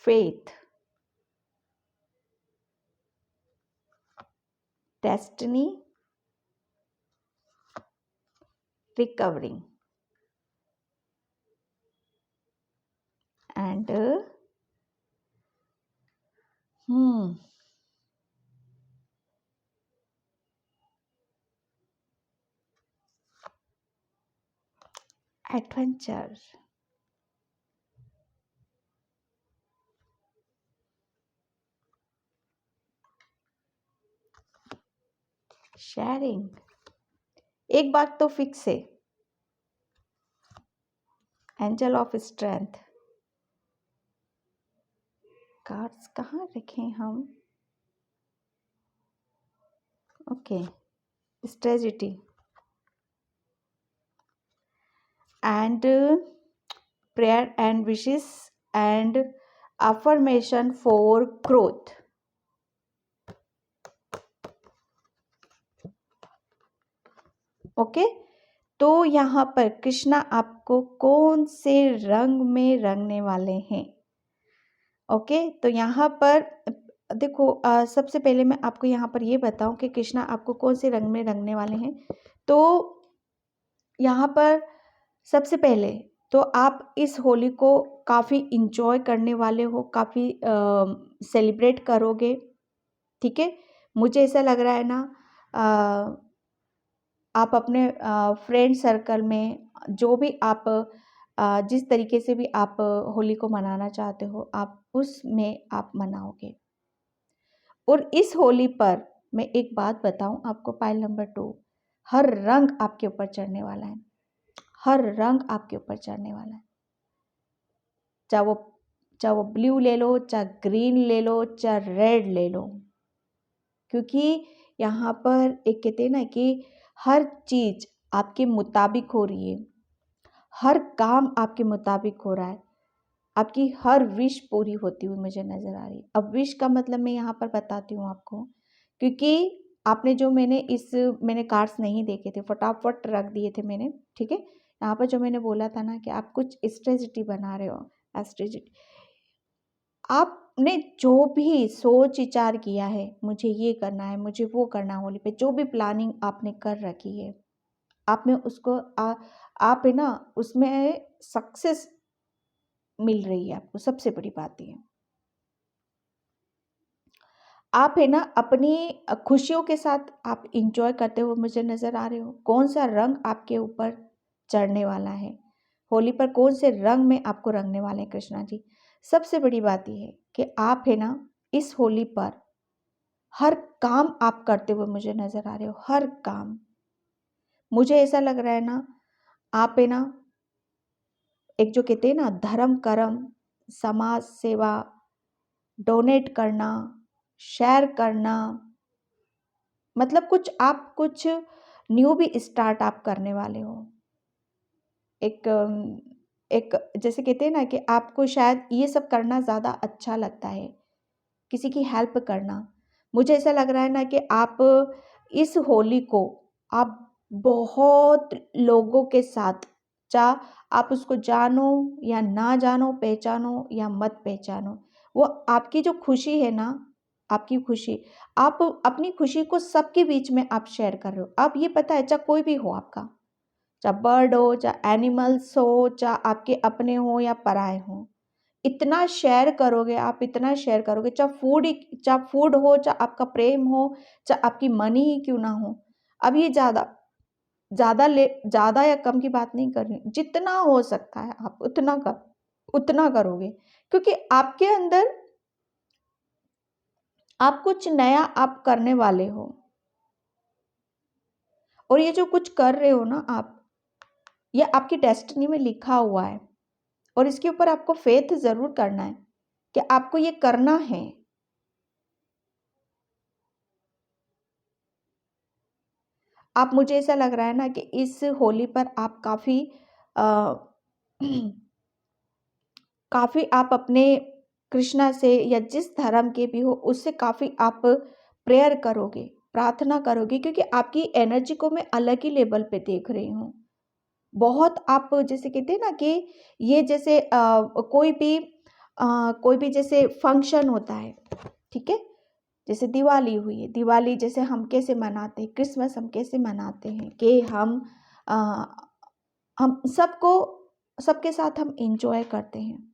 faith, destiny, recovering, and adventure, sharing। एक बात तो फिक्स है, एंजल ऑफ स्ट्रेंथ। कार्ड्स कहाँ रखें हम? Okay, strategy and prayer and wishes and affirmation for growth. Okay, तो यहाँ पर कृष्णा आपको कौन से रंग में रंगने वाले हैं? ओके, तो यहाँ पर देखो सबसे पहले मैं आपको यहाँ पर ये बताऊं कि कृष्णा आपको कौन से रंग में रंगने वाले हैं। तो यहाँ पर सबसे पहले तो आप इस होली को काफ़ी इंजॉय करने वाले हो, काफ़ी सेलिब्रेट करोगे, ठीक है। मुझे ऐसा लग रहा है ना आप अपने फ्रेंड सर्कल में जो भी आप जिस तरीके से भी आप होली को मनाना चाहते हो, आप उसमें आप मनाओगे। और इस होली पर मैं एक बात बताऊं आपको, पाइल नंबर 2, हर रंग आपके ऊपर चढ़ने वाला है, हर रंग आपके ऊपर चढ़ने वाला है। चाहे वो ब्लू ले लो, चाहे ग्रीन ले लो, चाहे रेड ले लो, क्योंकि यहाँ पर एक कहते हैं ना कि हर चीज़ आपके मुताबिक हो रही है, हर काम आपके मुताबिक हो रहा है, आपकी हर विश पूरी होती हुई मुझे नज़र आ रही है। अब विश का मतलब मैं यहाँ पर बताती हूँ आपको, क्योंकि आपने जो मैंने कार्ड्स नहीं देखे थे, फटाफट रख दिए थे मैंने, ठीक है। यहाँ पर जो मैंने बोला था ना कि आप कुछ स्ट्रेटजी बना रहे हो, स्ट्रेटजी आपने जो भी सोच विचार किया है, मुझे ये करना है, मुझे वो करना है, होली पे जो भी प्लानिंग आपने कर रखी है, आप में उसको आप है ना उसमें सक्सेस मिल रही है आपको। सबसे बड़ी बात ये, आप है ना अपनी खुशियों के साथ आप इंजॉय करते हुए मुझे नज़र आ रहे हो। कौन सा रंग आपके ऊपर चढ़ने वाला है होली पर, कौन से रंग में आपको रंगने वाले हैं कृष्णा जी? सबसे बड़ी बात ये है कि आप है ना इस होली पर हर काम आप करते हुए मुझे नज़र आ रहे हो, हर काम। मुझे ऐसा लग रहा है ना, आप है ना एक जो कहते हैं ना धर्म कर्म, समाज सेवा, डोनेट करना, शेयर करना, मतलब कुछ न्यू भी स्टार्ट आप करने वाले हो। एक एक जैसे कहते हैं ना कि आपको शायद ये सब करना ज़्यादा अच्छा लगता है, किसी की हेल्प करना। मुझे ऐसा लग रहा है ना कि आप इस होली को आप बहुत लोगों के साथ, चाहे आप उसको जानो या ना जानो, पहचानो या मत पहचानो, वो आपकी जो खुशी है ना, आपकी खुशी, आप अपनी खुशी को सबके बीच में आप शेयर कर रहे हो। आप ये पता है चाहे कोई भी हो आपका, चाहे बर्ड हो, चाहे एनिमल्स हो, चाहे आपके अपने हो या पराए हो, इतना शेयर करोगे आप, इतना शेयर करोगे, चाहे फूड हो, चाहे आपका प्रेम हो, चाहे आपकी मनी ही क्यों ना हो। अब ये ज़्यादा या कम की बात नहीं कर रही, जितना हो सकता है आप उतना करोगे, क्योंकि आपके अंदर आप कुछ नया आप करने वाले हो। और ये जो कुछ कर रहे हो ना आप, ये आपकी डेस्टिनी में लिखा हुआ है, और इसके ऊपर आपको फेथ ज़रूर करना है कि आपको ये करना है। आप, मुझे ऐसा लग रहा है ना कि इस होली पर आप काफ़ी काफ़ी आप अपने कृष्णा से या जिस धर्म के भी हो उससे काफ़ी आप प्रेयर करोगे, प्रार्थना करोगे, क्योंकि आपकी एनर्जी को मैं अलग ही लेवल पे देख रही हूँ। बहुत आप जैसे कहते हैं ना कि ये जैसे कोई भी जैसे फंक्शन होता है, ठीक है, जैसे दिवाली हुई है, दिवाली जैसे हम कैसे मनाते हैं, क्रिसमस हम कैसे मनाते हैं कि अ, हम सबके साथ हम इंजॉय करते हैं,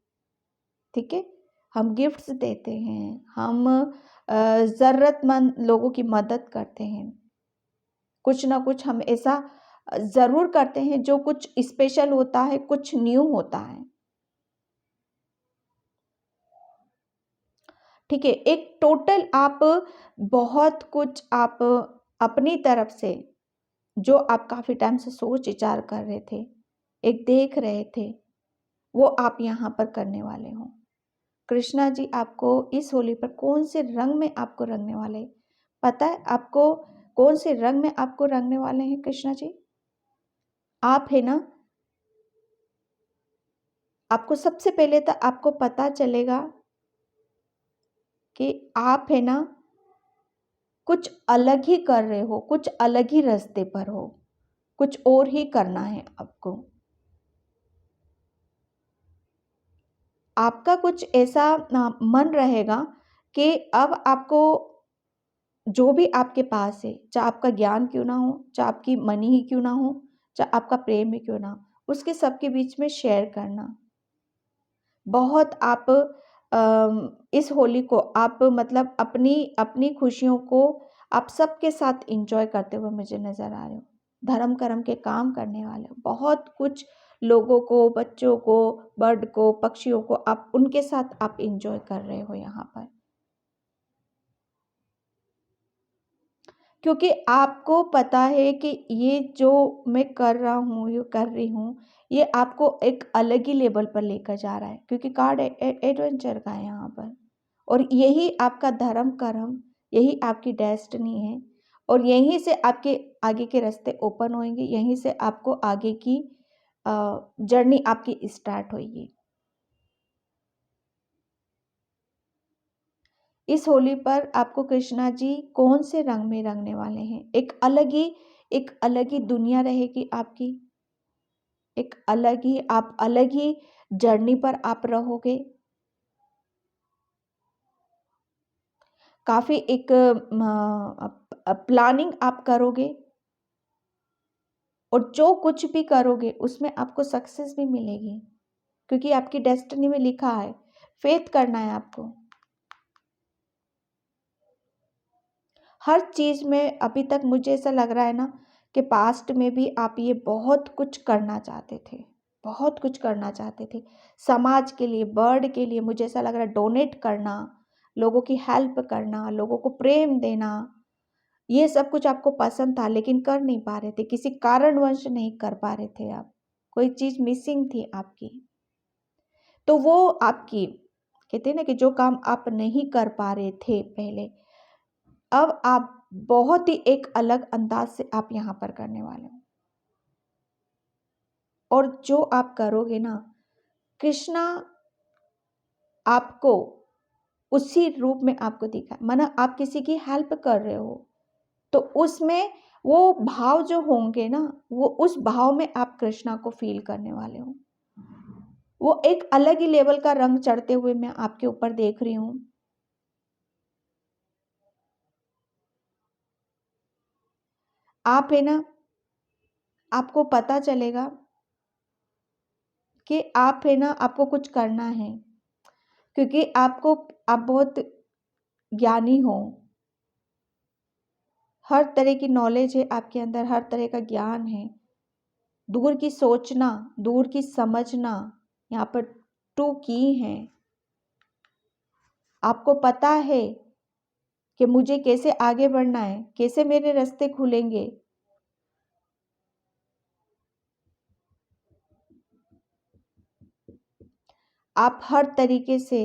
ठीक है, हम गिफ्ट्स देते हैं, हम ज़रूरतमंद लोगों की मदद करते हैं, कुछ ना कुछ हम ऐसा ज़रूर करते हैं जो कुछ स्पेशल होता है, कुछ न्यू होता है, ठीक है। एक टोटल आप बहुत कुछ आप अपनी तरफ से जो आप काफ़ी टाइम से सोच विचार कर रहे थे, एक देख रहे थे, वो आप यहाँ पर करने वाले हो। कृष्णा जी आपको इस होली पर कौन से रंग में आपको रंगने वाले हैं? पता है आपको कौन से रंग में आपको रंगने वाले हैं कृष्णा जी? आप है ना, आपको सबसे पहले तो आपको पता चलेगा कि आप है ना कुछ अलग ही कर रहे हो, कुछ अलग ही रास्ते पर हो, कुछ और ही करना है आपको। आपका कुछ ऐसा मन रहेगा कि अब आपको जो भी आपके पास है, चाहे आपका ज्ञान क्यों ना हो, चाहे आपकी मनी ही क्यों ना हो, चाहे आपका प्रेम ही क्यों ना हो, उसके सबके बीच में शेयर करना। बहुत आप इस होली को आप मतलब अपनी अपनी खुशियों को आप सबके साथ एंजॉय करते हुए मुझे नज़र आ रहे हो। धर्म कर्म के काम करने वाले हो। बहुत कुछ लोगों को, बच्चों को, बर्ड को, पक्षियों को आप उनके साथ आप एंजॉय कर रहे हो यहाँ पर। क्योंकि आपको पता है कि ये जो मैं कर रहा हूँ, ये कर रही हूँ, ये आपको एक अलग ही लेवल पर लेकर जा रहा है, क्योंकि कार्ड एडवेंचर का है यहाँ पर, और यही आपका धर्म कर्म, यही आपकी डेस्टिनी है, और यहीं से आपके आगे के रास्ते ओपन होंगे, यहीं से आपको आगे की जर्नी आपकी स्टार्ट होगी। इस होली पर आपको कृष्णा जी कौन से रंग में रंगने वाले हैं? एक अलग ही दुनिया रहेगी आपकी, आप अलग ही जर्नी पर आप रहोगे। काफ़ी एक प्लानिंग आप करोगे, और जो कुछ भी करोगे उसमें आपको सक्सेस भी मिलेगी, क्योंकि आपकी डेस्टिनी में लिखा है, फेथ करना है आपको। हर चीज़ में अभी तक मुझे ऐसा लग रहा है ना कि पास्ट में भी आप ये बहुत कुछ करना चाहते थे, बहुत कुछ करना चाहते थे समाज के लिए, बर्ड के लिए। मुझे ऐसा लग रहा है डोनेट करना, लोगों की हेल्प करना, लोगों को प्रेम देना, ये सब कुछ आपको पसंद था लेकिन कर नहीं पा रहे थे, किसी कारणवश नहीं कर पा रहे थे आप, कोई चीज़ मिसिंग थी आपकी। तो वो आपकी कहते हैं ना कि जो काम आप नहीं कर पा रहे थे पहले, अब आप बहुत ही एक अलग अंदाज से आप यहाँ पर करने वाले हो। और जो आप करोगे ना, कृष्णा आपको उसी रूप में आपको दिखा, माना आप किसी की हेल्प कर रहे हो तो उसमें वो भाव जो होंगे ना, वो उस भाव में आप कृष्णा को फील करने वाले हो। वो एक अलग ही लेवल का रंग चढ़ते हुए मैं आपके ऊपर देख रही हूँ। आप है ना, आपको पता चलेगा कि आप है ना, आपको कुछ करना है, क्योंकि आप बहुत ज्ञानी हो, हर तरह की नॉलेज है आपके अंदर, हर तरह का ज्ञान है, दूर की सोचना, दूर की समझना यहाँ पर टू की है। आपको पता है कि मुझे कैसे आगे बढ़ना है, कैसे मेरे रास्ते खुलेंगे। आप हर तरीके से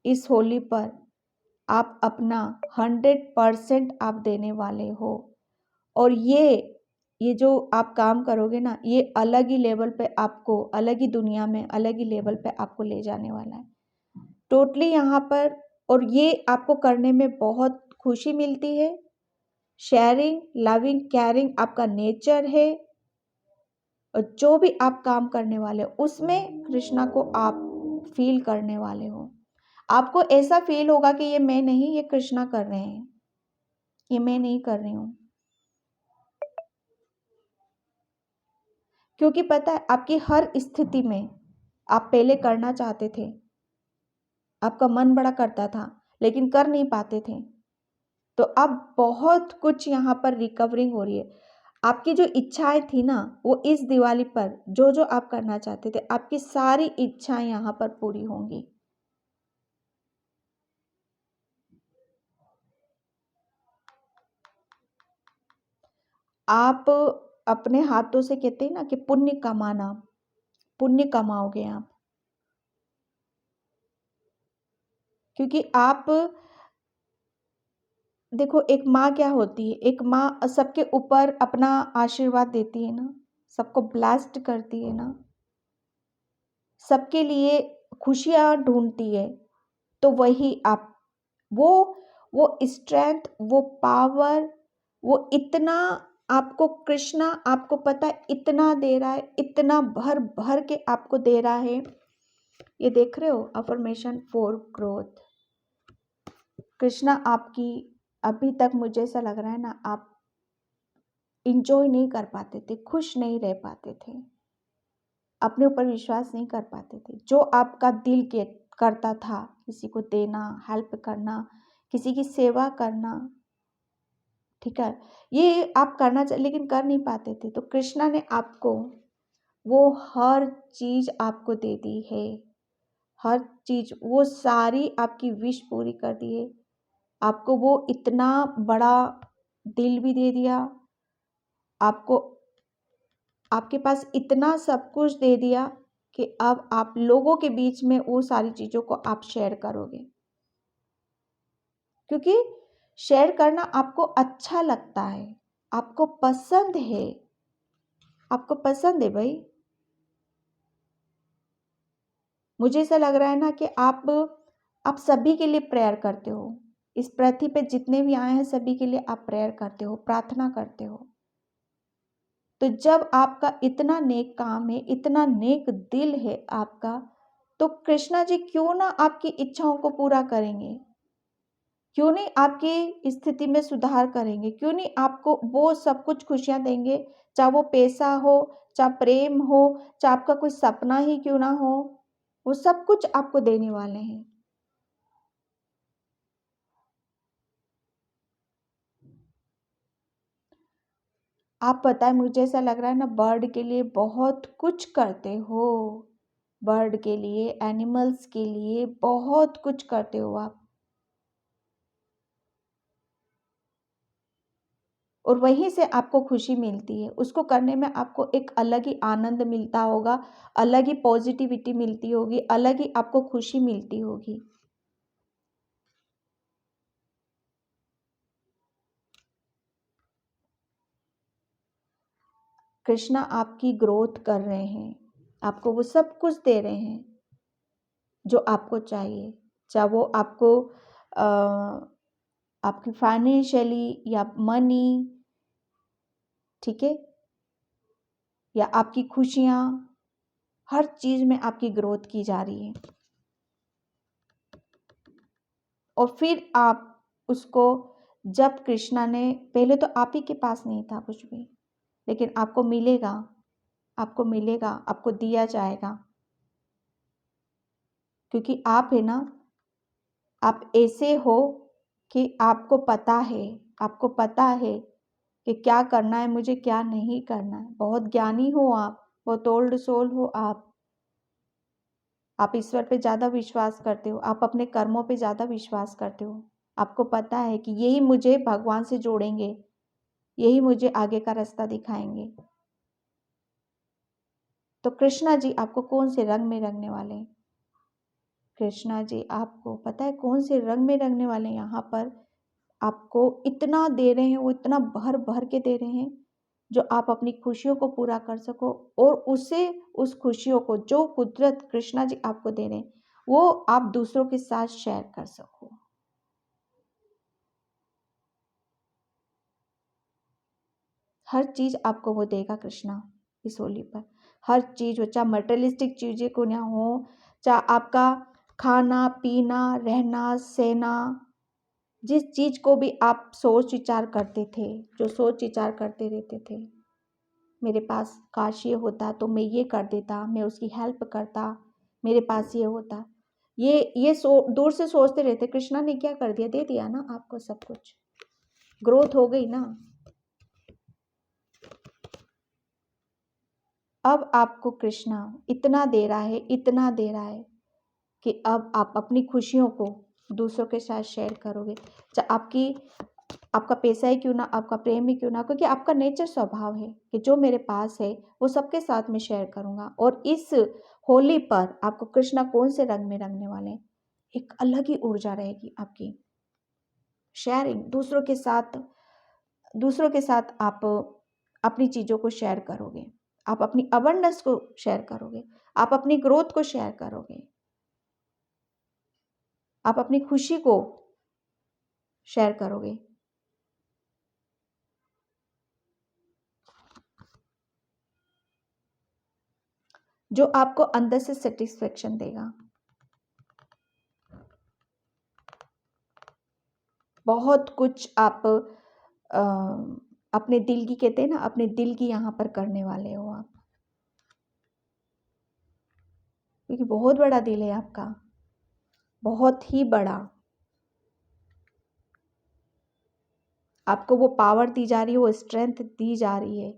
इस होली पर आप अपना 100% आप देने वाले हो। और ये जो आप काम करोगे ना, ये अलग ही लेवल पे आपको, अलग ही दुनिया में, अलग ही लेवल पे आपको ले जाने वाला है टोटली यहाँ पर। और ये आपको करने में बहुत खुशी मिलती है। शेयरिंग, लविंग, केयरिंग आपका नेचर है। और जो भी आप काम करने वाले हो उसमें कृष्णा को आप फील करने वाले हो। आपको ऐसा फील होगा कि ये मैं नहीं, ये कृष्णा कर रहे हैं, ये मैं नहीं कर रही हूँ। क्योंकि पता है आपकी हर स्थिति में आप पहले करना चाहते थे, आपका मन बड़ा करता था लेकिन कर नहीं पाते थे। तो अब बहुत कुछ यहाँ पर रिकवरिंग हो रही है। आपकी जो इच्छाएं थी ना, वो इस दिवाली पर जो जो आप करना चाहते थे, आपकी सारी इच्छाएं यहाँ पर पूरी होंगी। आप अपने हाथों से कहते हैं ना कि पुण्य कमाना, पुण्य कमाओगे आप। क्योंकि आप देखो, एक माँ क्या होती है, एक माँ सबके ऊपर अपना आशीर्वाद देती है ना, सबको ब्लेस्ड करती है ना, सबके लिए खुशियाँ ढूंढती है। तो वही आप, वो वो स्ट्रेंथ, वो पावर, वो इतना आपको कृष्णा, आपको पता है इतना दे रहा है, इतना भर भर के आपको दे रहा है। ये देख रहे हो, अफर्मेशन फॉर ग्रोथ। कृष्णा आपकी, अभी तक मुझे ऐसा लग रहा है ना, आप इंजॉय नहीं कर पाते थे, खुश नहीं रह पाते थे, अपने ऊपर विश्वास नहीं कर पाते थे। जो आपका दिल के करता था, किसी को देना, हेल्प करना, किसी की सेवा करना, ठीक है, ये आप करना लेकिन कर नहीं पाते थे। तो कृष्णा ने आपको वो हर चीज आपको दे दी है, हर चीज, वो सारी आपकी विश पूरी कर दी है। आपको वो इतना बड़ा दिल भी दे दिया, आपको आपके पास इतना सब कुछ दे दिया कि अब आप लोगों के बीच में वो सारी चीज़ों को आप शेयर करोगे, क्योंकि शेयर करना आपको अच्छा लगता है, आपको पसंद है, आपको पसंद है भाई। मुझे ऐसा लग रहा है ना कि आप सभी के लिए प्रेयर करते हो, इस पृथ्वी पे जितने भी आए हैं सभी के लिए आप प्रेयर करते हो, प्रार्थना करते हो। तो जब आपका इतना नेक काम है, इतना नेक दिल है आपका, तो कृष्णा जी क्यों ना आपकी इच्छाओं को पूरा करेंगे, क्यों नहीं आपकी स्थिति में सुधार करेंगे, क्यों नहीं आपको वो सब कुछ खुशियां देंगे, चाहे वो पैसा हो, चाहे प्रेम हो, चाहे आपका कोई सपना ही क्यों ना हो, वो सब कुछ आपको देने वाले हैं। आप पता है, मुझे ऐसा लग रहा है ना, बर्ड के लिए बहुत कुछ करते हो। बर्ड के लिए, एनिमल्स के लिए बहुत कुछ करते हो आप। और वहीं से आपको खुशी मिलती है। उसको करने में आपको एक अलग ही आनंद मिलता होगा, अलग ही पॉजिटिविटी मिलती होगी, अलग ही आपको खुशी मिलती होगी। कृष्णा आपकी ग्रोथ कर रहे हैं, आपको वो सब कुछ दे रहे हैं जो आपको चाहिए। चाहे वो आपको आपकी फाइनेंशियली या मनी, ठीक है, या आपकी खुशियाँ, हर चीज़ में आपकी ग्रोथ की जा रही है। और फिर आप उसको, जब कृष्णा ने, पहले तो आप ही के पास नहीं था कुछ भी, लेकिन आपको मिलेगा, आपको मिलेगा, आपको दिया जाएगा, क्योंकि आप है ना, आप ऐसे हो कि आपको पता है, आपको पता है कि क्या करना है मुझे, क्या नहीं करना है। बहुत ज्ञानी हो आप, बहुत ओल्ड सोल हो आप ईश्वर पे ज़्यादा विश्वास करते हो, आप अपने कर्मों पे ज़्यादा विश्वास करते हो। आपको पता है कि यही मुझे भगवान से जोड़ेंगे, यही मुझे आगे का रास्ता दिखाएंगे। तो कृष्णा जी आपको कौन से रंग में रंगने वाले हैं? कृष्णा जी आपको पता है कौन से रंग में रंगने वाले हैं? यहाँ पर आपको इतना दे रहे हैं, वो इतना भर भर के दे रहे हैं, जो आप अपनी खुशियों को पूरा कर सको, और उसे, उस खुशियों को जो कुदरत कृष्णा जी आपको दे रहे हैं, वो आप दूसरों के साथ शेयर कर सको। हर चीज़ आपको वो देगा कृष्णा इस होली पर। हर चीज़ हो, चाहे मटेरियलिस्टिक चीज़ें को ना हो, चाहे आपका खाना पीना रहना सहना, जिस चीज़ को भी आप सोच विचार करते थे, जो सोच विचार करते रहते थे, मेरे पास काश ये होता तो मैं ये कर देता, मैं उसकी हेल्प करता, मेरे पास ये होता, ये दूर से सोचते रहते। कृष्णा ने क्या कर दिया, दे दिया ना आपको सब कुछ, ग्रोथ हो गई ना। अब आपको कृष्णा इतना दे रहा है, इतना दे रहा है कि अब आप अपनी खुशियों को दूसरों के साथ शेयर करोगे। चाहे आपका पैसा ही क्यों ना, आपका प्रेम ही क्यों ना, क्योंकि आपका नेचर स्वभाव है कि जो मेरे पास है वो सबके साथ में शेयर करूँगा। और इस होली पर आपको कृष्णा कौन से रंग में रंगने वाले हैं? एक अलग ही ऊर्जा रहेगी आपकी। शेयरिंग, दूसरों के साथ आप अपनी चीज़ों को शेयर करोगे, आप अपनी अबंडेंस को शेयर करोगे, आप अपनी ग्रोथ को शेयर करोगे, आप अपनी खुशी को शेयर करोगे। जो आपको अंदर से सेटिस्फेक्शन देगा। बहुत कुछ आप अ, अपने दिल की, कहते हैं ना, अपने दिल की यहाँ पर करने वाले हो आप, क्योंकि बहुत बड़ा दिल है आपका, बहुत ही बड़ा। आपको वो पावर दी जा रही है, वो स्ट्रेंथ दी जा रही है।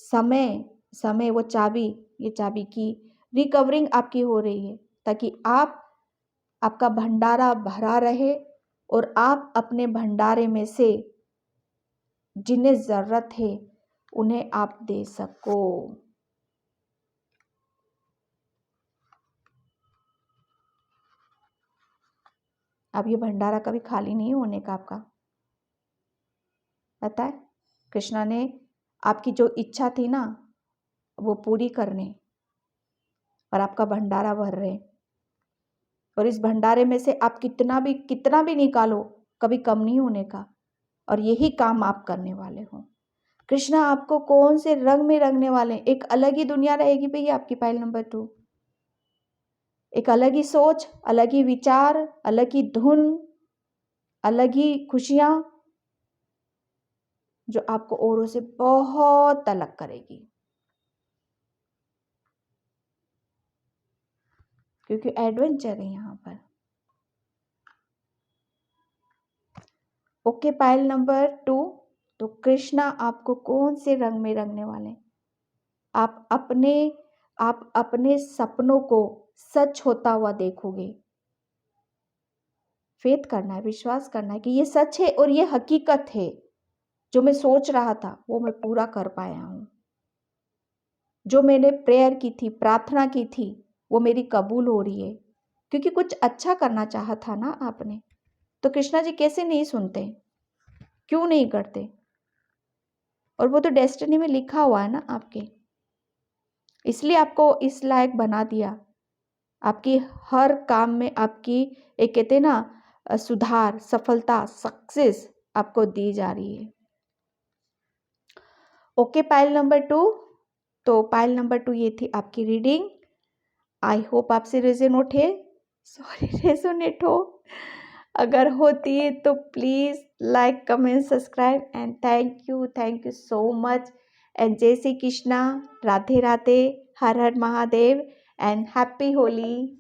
समय समय वो चाबी, ये चाबी की रिकवरिंग आपकी हो रही है, ताकि आपका भंडारा भरा रहे, और आप अपने भंडारे में से जिन्हें ज़रूरत है उन्हें आप दे सको। अब ये भंडारा कभी खाली नहीं होने का आपका, पता है। कृष्णा ने आपकी जो इच्छा थी ना वो पूरी करने, और आपका भंडारा भर रहे, और इस भंडारे में से आप कितना भी निकालो, कभी कम नहीं होने का। और यही काम आप करने वाले हो। कृष्णा आपको कौन से रंग में रंगने वाले हैं? एक अलग ही दुनिया रहेगी भैया आपकी पाइल नंबर 2। एक अलग ही सोच, अलग ही विचार, अलग ही धुन, अलग ही खुशियां, जो आपको औरों से बहुत अलग करेगी, क्योंकि एडवेंचर है यहाँ पर। ओके पाइल नंबर 2, तो कृष्णा आपको कौन से रंग में रंगने वाले हैं? आप अपने सपनों को सच होता हुआ देखोगे। फेथ करना है, विश्वास करना है कि ये सच है और ये हकीकत है। जो मैं सोच रहा था वो मैं पूरा कर पाया हूँ। जो मैंने प्रेयर की थी, प्रार्थना की थी, वो मेरी कबूल हो रही है, क्योंकि कुछ अच्छा करना चाहा था ना आपने। तो कृष्णा जी कैसे नहीं सुनते, क्यों नहीं करते? और वो तो डेस्टिनी में लिखा हुआ है ना आपके, इसलिए आपको इस लायक बना दिया। आपकी हर काम में आपकी एक कहते हैं ना सुधार, सफलता, सक्सेस आपको दी जा रही है। Okay, pile number 2। तो पाइल नंबर 2 ये थी आपकी रीडिंग। आई होप आपसे रेजोनेट हो। अगर होती है तो please like, comment, subscribe and thank you so much. And जय श्री कृष्णा, राधे राधे, हर हर महादेव एंड हैप्पी होली।